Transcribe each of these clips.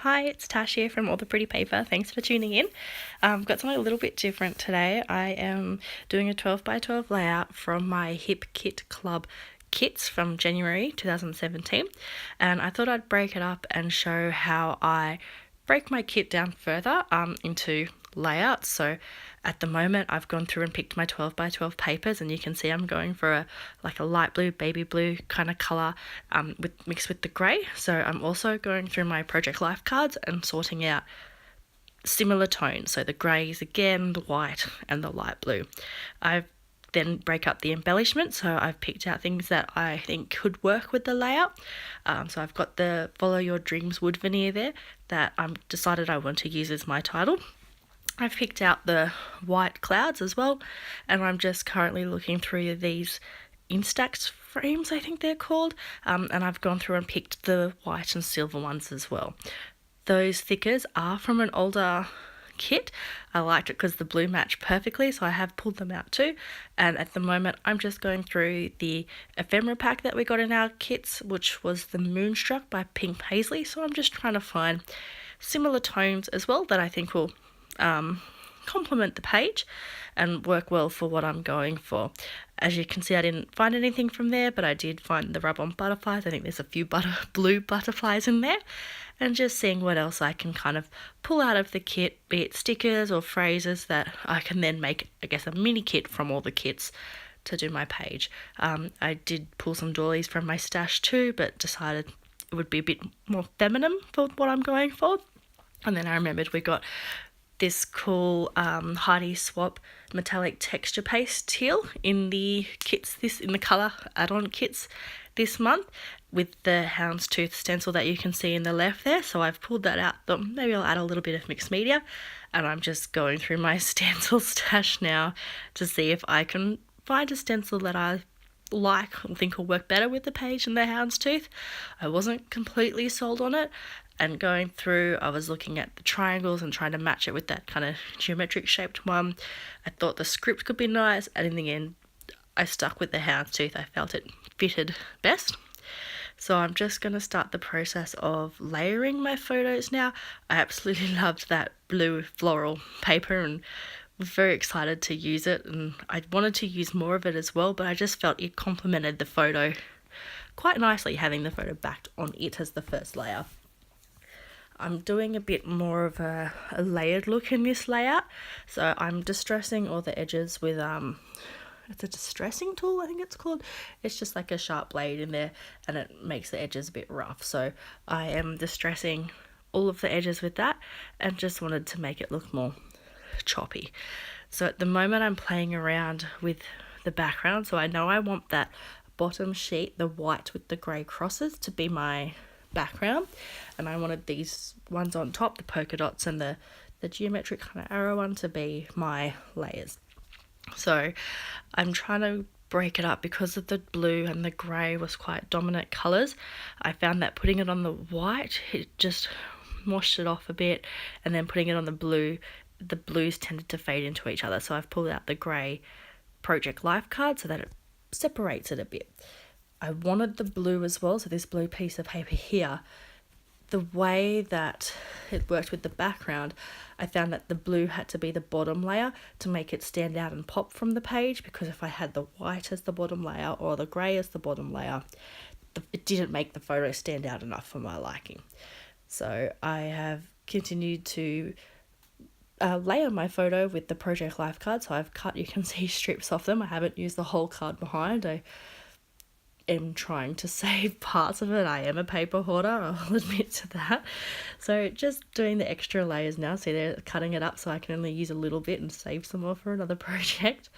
Hi, it's Tash here from All the Pretty Paper. Thanks for tuning in. I've got something a little bit different today. I am doing a 12 by 12 layout from my Hip Kit Club kits from January 2017, and I thought I'd break it up and show how I break my kit down further into layouts. So at the moment I've gone through and picked my 12 by 12 papers, and you can see I'm going for a light blue, baby blue kind of colour mixed with the grey. So I'm also going through my Project Life cards and sorting out similar tones, so the greys again, the white and the light blue. I've then break up the embellishment, so I've picked out things that I think could work with the layout. So I've got the Follow Your Dreams wood veneer there that I've decided I want to use as my title. I've picked out the white clouds as well, and I'm just currently looking through these Instax frames, I think they're called, and I've gone through and picked the white and silver ones as well. Those thickers are from an older kit. I liked it because the blue matched perfectly, so I have pulled them out too. And at the moment I'm just going through the ephemera pack that we got in our kits, which was the Moonstruck by Pink Paisley. So I'm just trying to find similar tones as well that I think will complement the page and work well for what I'm going for. As you can see, I didn't find anything from there, but I did find the rub-on butterflies. I think there's a few blue butterflies in there, and just seeing what else I can kind of pull out of the kit, be it stickers or phrases that I can then make, I guess, a mini kit from all the kits to do my page. I did pull some doilies from my stash too, but decided it would be a bit more feminine for what I'm going for. And then I remembered we got this cool Heidi Swap metallic texture paste teal in the kits, in the colour add-on kits this month, with the houndstooth stencil that you can see in the left there. So I've pulled that out. Maybe I'll add a little bit of mixed media, and I'm just going through my stencil stash now to see if I can find a stencil that I like or think will work better with the page than the houndstooth. I wasn't completely sold on it, and going through I was looking at the triangles and trying to match it with that kind of geometric shaped one. I thought the script could be nice, and in the end I stuck with the houndstooth. I felt it fitted best. So I'm just going to start the process of layering my photos now. I absolutely loved that blue floral paper and was very excited to use it, and I wanted to use more of it as well, but I just felt it complemented the photo quite nicely, having the photo backed on it as the first layer. I'm doing a bit more of a layered look in this layout, so I'm distressing all the edges with it's a distressing tool, I think it's called. It's just like a sharp blade in there, and it makes the edges a bit rough. So I am distressing all of the edges with that, and just wanted to make it look more choppy. So at the moment I'm playing around with the background, so I know I want that bottom sheet, the white with the grey crosses, to be my background, and I wanted these ones on top, the polka dots and the geometric kind of arrow one, to be my layers. So I'm trying to break it up because of the blue and the grey was quite dominant colours. I found that putting it on the white, it just washed it off a bit, and then putting it on the blue, the blues tended to fade into each other. So I've pulled out the grey Project Life card so that it separates it a bit. I wanted the blue as well, so this blue piece of paper here, the way that it worked with the background, I found that the blue had to be the bottom layer to make it stand out and pop from the page, because if I had the white as the bottom layer or the grey as the bottom layer, it didn't make the photo stand out enough for my liking. So I have continued to layer my photo with the Project Life card. So I've cut, you can see, strips off them. I haven't used the whole card behind. I am trying to save parts of it. I am a paper hoarder, I'll admit to that. So just doing the extra layers now. See, they're cutting it up so I can only use a little bit and save some more for another project,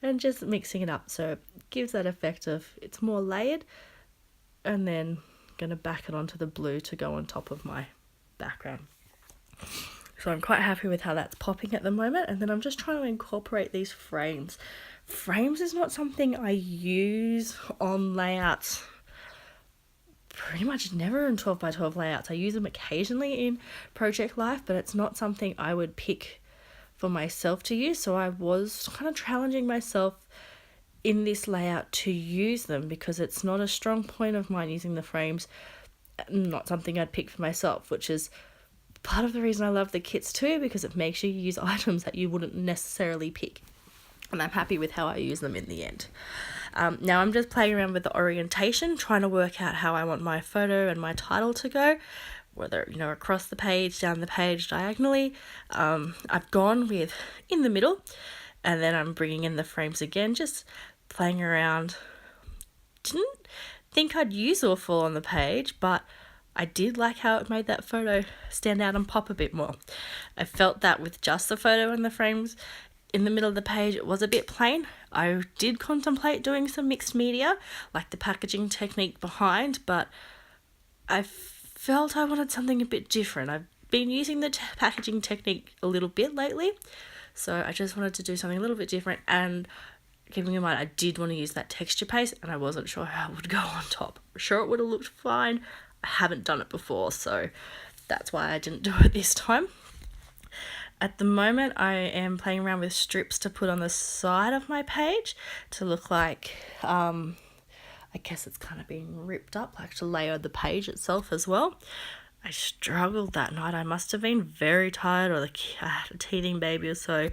and just mixing it up so it gives that effect of it's more layered, and then going to back it onto the blue to go on top of my background. So I'm quite happy with how that's popping at the moment. And then I'm just trying to incorporate these frames. Frames is not something I use on layouts pretty much never in 12 by 12 layouts. I use them occasionally in Project Life, but it's not something I would pick for myself to use. So I was kind of challenging myself in this layout to use them, because it's not a strong point of mine using the frames, not something I'd pick for myself, which is part of the reason I love the kits too, because it makes you use items that you wouldn't necessarily pick. And I'm happy with how I use them in the end. Now I'm just playing around with the orientation, trying to work out how I want my photo and my title to go, whether, across the page, down the page, diagonally. I've gone with in the middle, and then I'm bringing in the frames again, just playing around. Didn't think I'd use awful on the page, but I did like how it made that photo stand out and pop a bit more. I felt that with just the photo and the frames in the middle of the page, it was a bit plain. I did contemplate doing some mixed media, like the packaging technique behind, but I felt I wanted something a bit different. I've been using the packaging technique a little bit lately, so I just wanted to do something a little bit different, and keeping in mind I did want to use that texture paste, and I wasn't sure how it would go on top. I'm sure it would have looked fine. I haven't done it before, so that's why I didn't do it this time. At the moment, I am playing around with strips to put on the side of my page to look like, I guess it's kind of being ripped up, like to layer the page itself as well. I struggled that night. I must have been very tired, or I had a teething baby or so.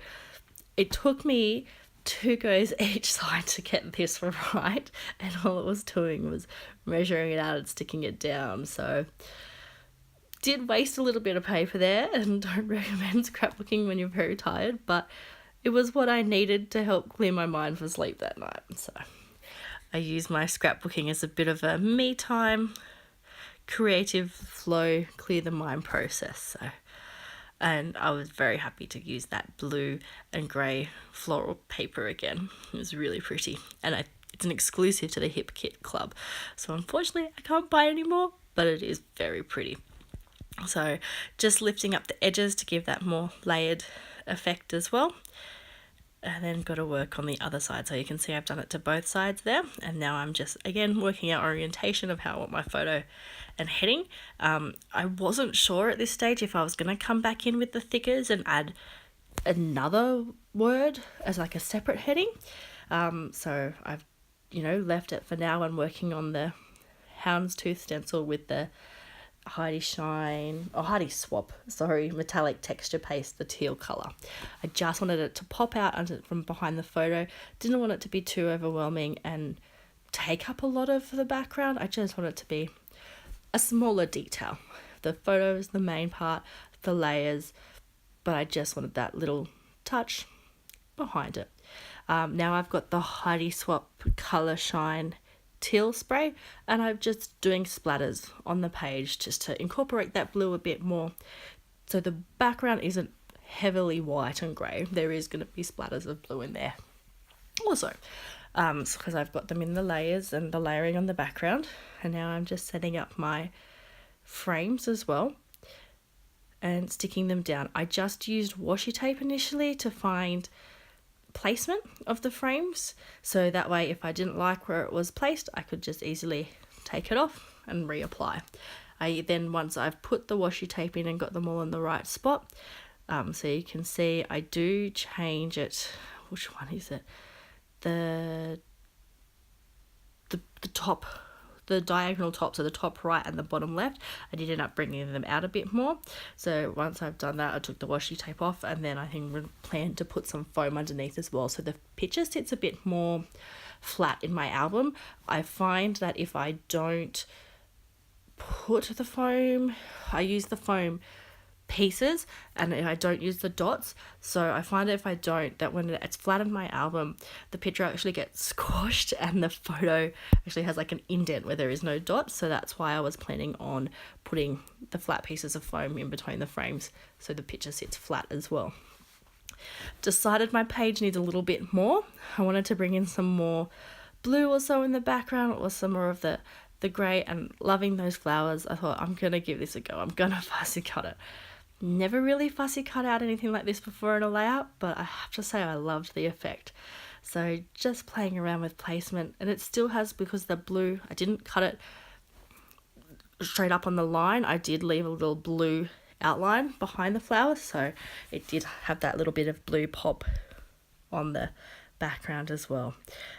It took me 2 goes each side to get this right, and all it was doing was measuring it out and sticking it down. So did waste a little bit of paper there, and don't recommend scrapbooking when you're very tired, but it was what I needed to help clear my mind for sleep that night. So I use my scrapbooking as a bit of a me time, creative flow, clear the mind process. And I was very happy to use that blue and grey floral paper again. It was really pretty, and it's an exclusive to the Hip Kit Club, so unfortunately I can't buy any more, but it is very pretty. So just lifting up the edges to give that more layered effect as well. And then got to work on the other side. So you can see I've done it to both sides there. And now I'm just, again, working out orientation of how I want my photo and heading. I wasn't sure at this stage if I was going to come back in with the thickers and add another word as like a separate heading. So I've, left it for now and working on the houndstooth stencil with the Heidi Swap, metallic texture paste, the teal colour. I just wanted it to pop out from behind the photo. Didn't want it to be too overwhelming and take up a lot of the background. I just want it to be a smaller detail. The photo is the main part, the layers, but I just wanted that little touch behind it. Now I've got the Heidi Swap Colour Shine teal spray, and I'm just doing splatters on the page just to incorporate that blue a bit more, so the background isn't heavily white and grey. There is going to be splatters of blue in there also, because I've got them in the layers and the layering on the background. And now I'm just setting up my frames as well and sticking them down. I just used washi tape initially to find placement of the frames, so that way if I didn't like where it was placed, I could just easily take it off and reapply. Once I've put the washi tape in and got them all in the right spot, so you can see I do change it. Which one is it? The top, the diagonal top, so the top right and the bottom left, I did end up bringing them out a bit more. So once I've done that, I took the washi tape off, and then I think we plan to put some foam underneath as well, so the picture sits a bit more flat in my album. I find that if I don't put the foam, I use the foam pieces and I don't use the dots, so I find if I don't, that when it's flat in my album, the picture actually gets squashed and the photo actually has like an indent where there is no dots. So that's why I was planning on putting the flat pieces of foam in between the frames so the picture sits flat as well. Decided my page needs a little bit more. I wanted to bring in some more blue or so in the background, or some more of the grey, and loving those flowers. I thought, I'm gonna give this a go. I'm gonna fussy cut it. Never really fussy cut out anything like this before in a layout, but I have to say I loved the effect. So just playing around with placement, and it still has, because the blue, I didn't cut it straight up on the line, I did leave a little blue outline behind the flower, so it did have that little bit of blue pop on the background as well.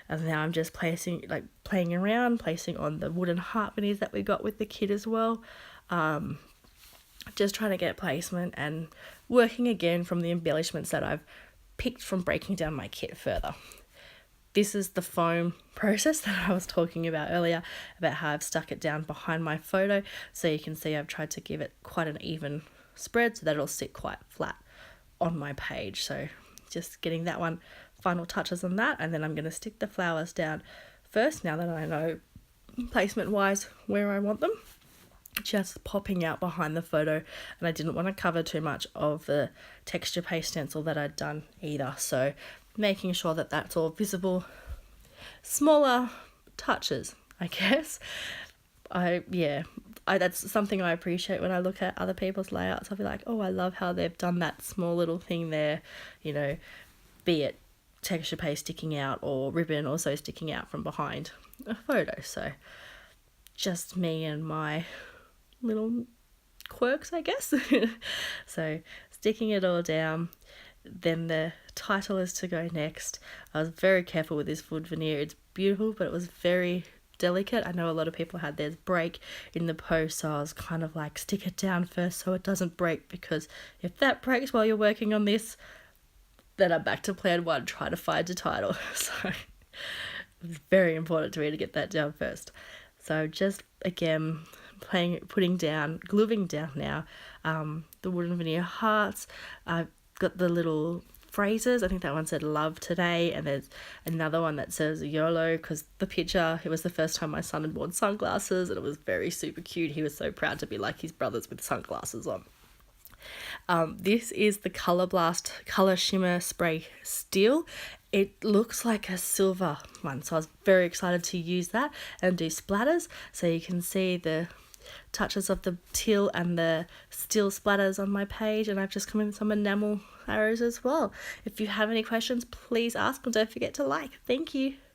And now I'm just playing around, placing on the wooden heart minis that we got with the kit as well. just trying to get placement and working again from the embellishments that I've picked from breaking down my kit further. This is the foam process that I was talking about earlier, about how I've stuck it down behind my photo. So you can see I've tried to give it quite an even spread so that it'll sit quite flat on my page. So just getting that one, final touches on that, and then I'm going to stick the flowers down first, now that I know placement wise where I want them. Just popping out behind the photo, and I didn't want to cover too much of the texture paste stencil that I'd done either, so making sure that that's all visible. Smaller touches, I guess. That's something I appreciate when I look at other people's layouts. I'll be like, oh, I love how they've done that small little thing there, you know, be it texture paste sticking out or ribbon also sticking out from behind a photo. So just me and my little quirks, I guess. So sticking it all down, then the title is to go next. I was very careful with this wood veneer. It's beautiful, but it was very delicate. I know a lot of people had theirs break in the post, so I was kind of like, stick it down first so it doesn't break, because if that breaks while you're working on this, then I'm back to plan one, try to find a title. So it's very important to me to get that down first. So just again gluing down now the wooden veneer hearts. I've got the little phrases. I think that one said love today, and there's another one that says YOLO, because the picture, it was the first time my son had worn sunglasses, and it was very super cute. He was so proud to be like his brothers with sunglasses on. This is the Color Blast Color Shimmer Spray Steel. It looks like a silver one, so I was very excited to use that and do splatters. So you can see the touches of the teal and the steel splatters on my page, and I've just come in with some enamel arrows as well. If you have any questions, please ask, and don't forget to like. Thank you.